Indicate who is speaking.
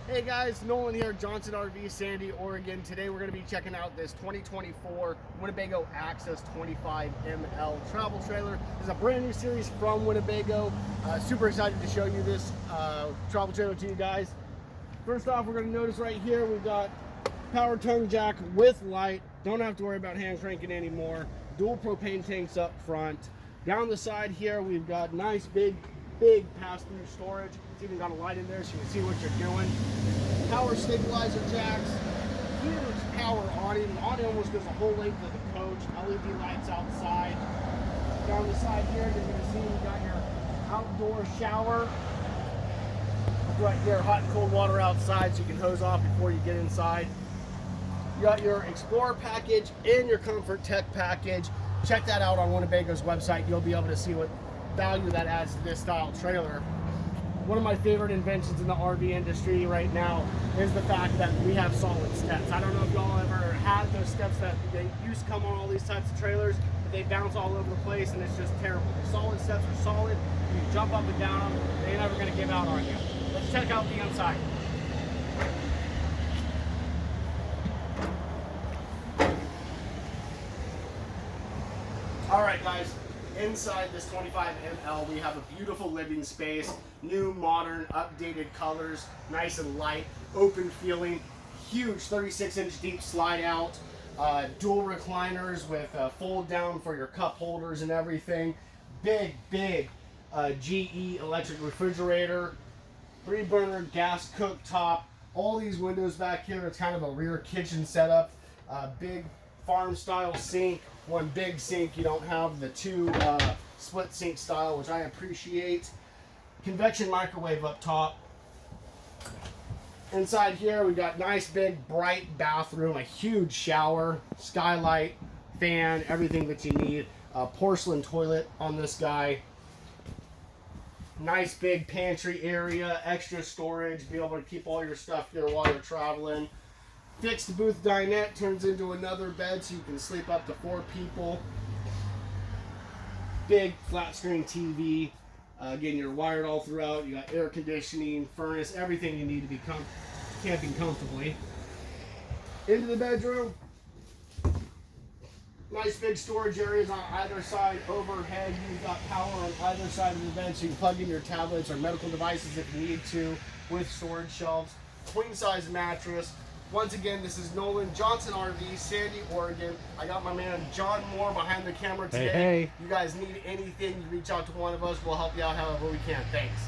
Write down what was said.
Speaker 1: Hey guys, Nolan here, Johnson RV, Sandy, Oregon. Today we're going to be checking out this 2024 Winnebago Access 25ML travel trailer. This is a brand new series from Winnebago. Super excited to show you this travel trailer to you guys. First off, we're going to notice right here we've got power tongue jack with light. Don't have to worry about hand cranking anymore. Dual propane tanks up front. Down the side here we've got nice big pass-through storage. It's even got a light in there so you can see what you're doing. Power stabilizer jacks, huge power awning. The awning almost goes the whole length of the coach. LED lights outside. Down the side here, you're going to see you got your outdoor shower. Right here, hot and cold water outside so you can hose off before you get inside. You got your Explorer package and your Comfort Tech package. Check that out on Winnebago's website. You'll be able to see what value that adds to this style trailer. One of my favorite inventions in the RV industry right now is the fact that we have solid steps. I don't know if y'all ever had those steps that they used to come on all these types of trailers, but they bounce all over the place and it's just terrible. The solid steps are solid. You can jump up and down them. They're never going to give out on you. Let's check out the inside. All right, guys. Inside this 25ML, we have a beautiful living space, new, modern, updated colors, nice and light, open feeling, huge 36-inch deep slide out, dual recliners with fold down for your cup holders and everything, big GE electric refrigerator, 3-burner gas cooktop, all these windows back here. It's kind of a rear kitchen setup, big farm style sink, one big sink. You don't have the two split sink style, which I appreciate. Convection microwave up top. Inside here we got nice big bright bathroom, a huge shower, skylight, fan, everything that you need. Porcelain toilet on this guy. Nice big pantry area, extra storage, be able to keep all your stuff here while you're traveling. Fixed booth dinette turns into another bed so you can sleep up to 4 people. Big flat screen TV. Again, you're wired all throughout. You got air conditioning, furnace, everything you need to be camping comfortably. Into the bedroom. Nice big storage areas on either side. Overhead, you've got power on either side of the bed so you can plug in your tablets or medical devices if you need to, with storage shelves. Queen size mattress. Once again, this is Nolan, Johnson RV, Sandy, Oregon. I got my man John Moore behind the camera today.
Speaker 2: Hey.
Speaker 1: You guys need anything, you reach out to one of us. We'll help you out however we can. Thanks.